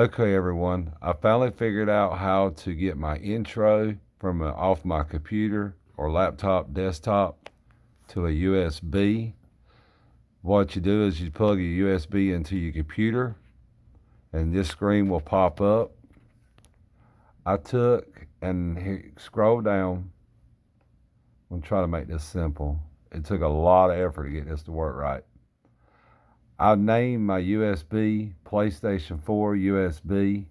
Okay, everyone, I finally figured out how to get my intro from off my computer or laptop, desktop to a USB. What you do is you plug your USB into your computer and this screen will pop up. I took and scroll down. I'm going to try to make this simple. It took a lot of effort to get this to work right. I named my USB PlayStation 4 USB.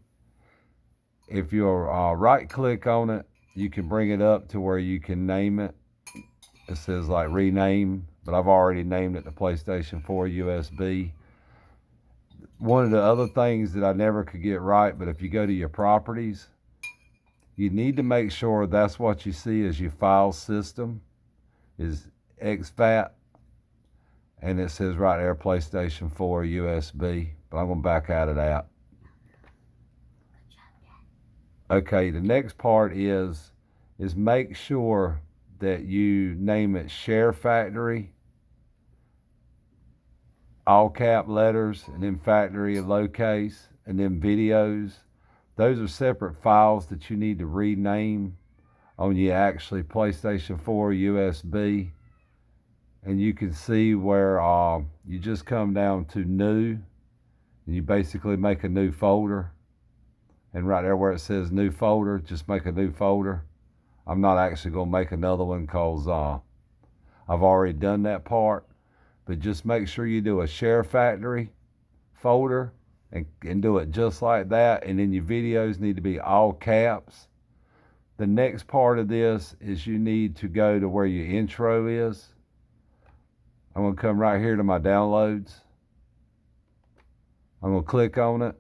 If you right click on it, you can bring it up to where you can name it. It says like rename, but I've already named it the PlayStation 4 USB. One of the other things that I never could get right, but if you go to your properties, you need to make sure that's what you see as your file system is exFAT, and it says right there PlayStation 4 USB, but I'm going to back out of that. Okay, the next part is make sure that you name it Sharefactory, all cap letters, and then factory lowercase, and then videos. Those are separate files that you need to rename on your actually PlayStation 4 USB. And you can see where you just come down to new, and you basically make a new folder. And right there where it says new folder, just make a new folder. I'm not actually going to make another one because I've already done that part. But just make sure you do a Sharefactory folder and do it just like that. And then your videos need to be all caps. The next part of this is you need to go to where your intro is. I'm going to come right here to my downloads. I'm going to click on it.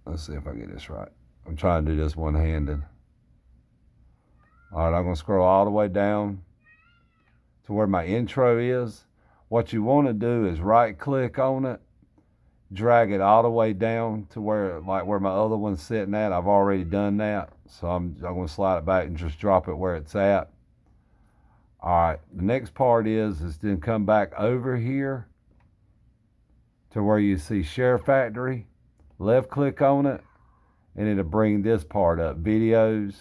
Let's see if I get this right. I'm trying to do this one-handed. All right, I'm going to scroll all the way down to where my intro is. What you want to do is right-click on it, drag it all the way down to where my other one's sitting at. I've already done that, so I'm going to slide it back and just drop it where it's at. All right, the next part is then come back over here to where you see Sharefactory. Left click on it, and it'll bring this part up, videos,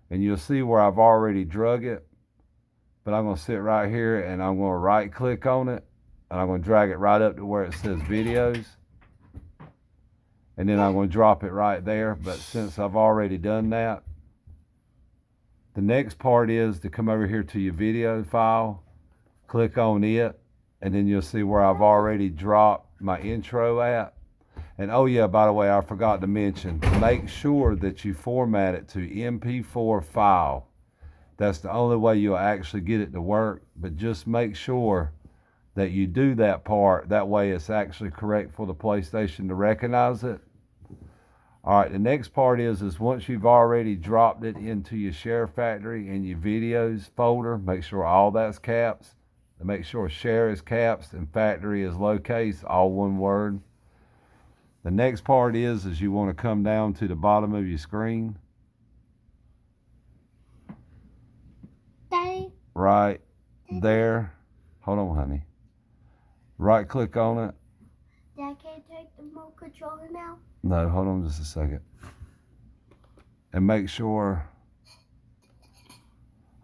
and you'll see where I've already drug it. But I'm going to sit right here and I'm going to right click on it, and I'm going to drag it right up to where it says videos, and then I'm going to drop it right there. But since I've already done that, the next part is to come over here to your video file, click on it, and then you'll see where I've already dropped my intro at. And oh yeah, by the way, I forgot to mention, make sure that you format it to MP4 file. That's the only way you'll actually get it to work, but just make sure that you do that part. That way it's actually correct for the PlayStation to recognize it. All right, the next part is once you've already dropped it into your Sharefactory and your videos folder, make sure all that's caps. And make sure share is caps and factory is lowercase, all one word. The next part is you want to come down to the bottom of your screen. Daddy? Right there. Hold on, honey. Right click on it. Dad, can you take the remote controller now? No, hold on just a second. And make sure,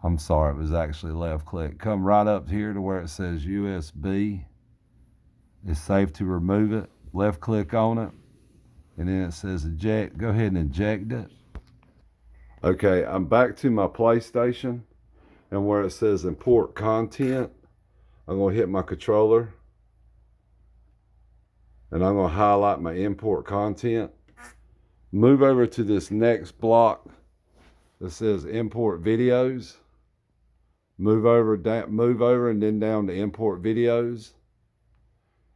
I'm sorry, it was actually left click. Come right up here to where it says USB. It's safe to remove it. Left click on it, and then it says eject. Go ahead and eject it. Okay, I'm back to my PlayStation, and where it says import content, I'm going to hit my controller, and I'm going to highlight my import content. Move over to this next block that says import videos. Move over and then down to import videos.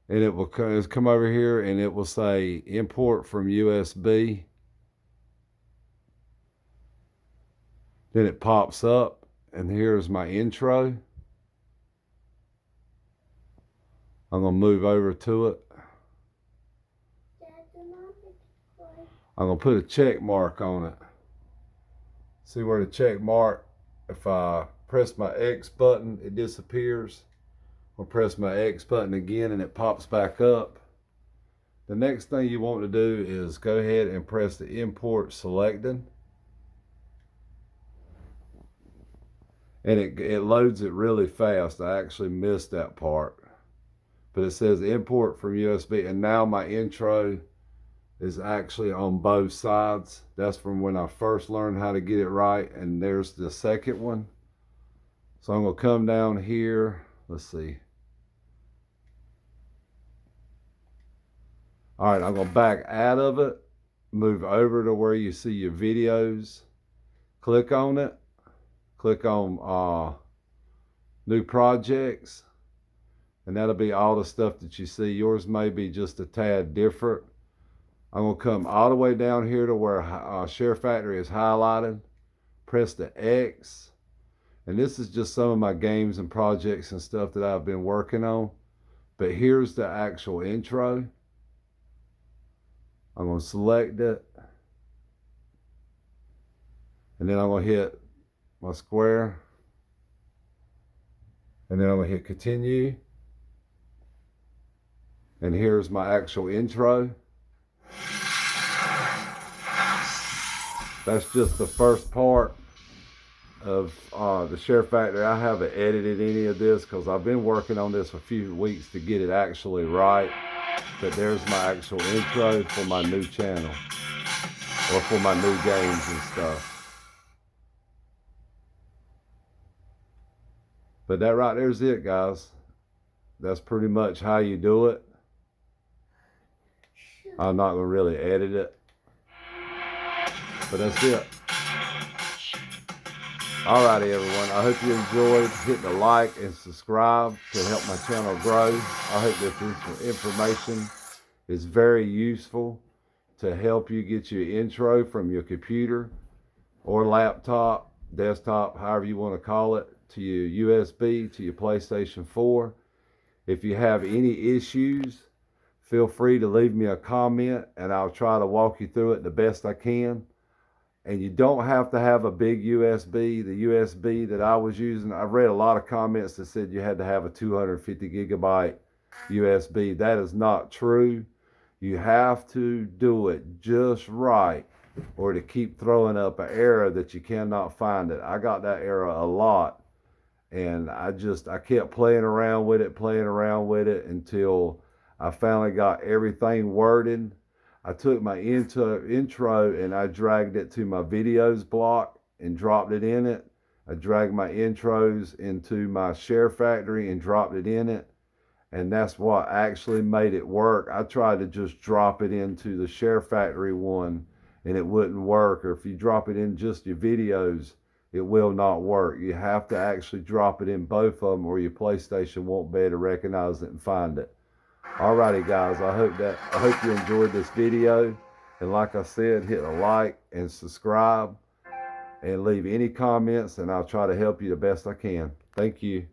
And it will come over here and it will say import from USB. Then it pops up, and here's my intro. I'm going to move over to it. I'm going to put a check mark on it. See where the check mark, if I press my X button, it disappears. I'll press my X button again and it pops back up. The next thing you want to do is go ahead and press the import selected. And it loads it really fast. I actually missed that part. But it says import from USB, and now my intro is actually on both sides. That's from when I first learned how to get it right, and there's the second one. So I'm gonna come down here, let's see. All right, I'm gonna back out of it, move over to where you see your videos, click on it, click on new projects, and that'll be all the stuff that you see. Yours may be just a tad different. I'm gonna come all the way down here to where Sharefactory is highlighted, press the X, and this is just some of my games and projects and stuff that I've been working on. But here's the actual intro. I'm going to select it, and then I'm going to hit my square, and then I'm going to hit continue, and here's my actual intro. That's just the first part of the Sharefactory. I haven't edited any of this because I've been working on this a few weeks to get it actually right. But there's my actual intro for my new channel, or for my new games and stuff. But that right there's it, guys. That's pretty much how you do it. I'm not gonna really edit it, but that's it. Alrighty, everyone. I hope you enjoyed. Hit the like and subscribe to help my channel grow. I hope this information is very useful to help you get your intro from your computer or laptop, desktop, however you want to call it, to your USB, to your PlayStation 4. If you have any issues, feel free to leave me a comment and I'll try to walk you through it the best I can. And you don't have to have a big USB. The USB that I was using, I've read a lot of comments that said you had to have a 250 gigabyte USB. That is not true. You have to do it just right, or to keep throwing up an error that you cannot find it. I got that error a lot, and I kept playing around with it until I finally got everything worded. I took my intro and I dragged it to my videos block and dropped it in it. I dragged my intros into my Sharefactory and dropped it in it. And that's what actually made it work. I tried to just drop it into the Sharefactory one and it wouldn't work. Or if you drop it in just your videos, it will not work. You have to actually drop it in both of them or your PlayStation won't be able to recognize it and find it. Alrighty, guys, I hope you enjoyed this video, and like I said, hit a like and subscribe and leave any comments, and I'll try to help you the best I can. Thank you.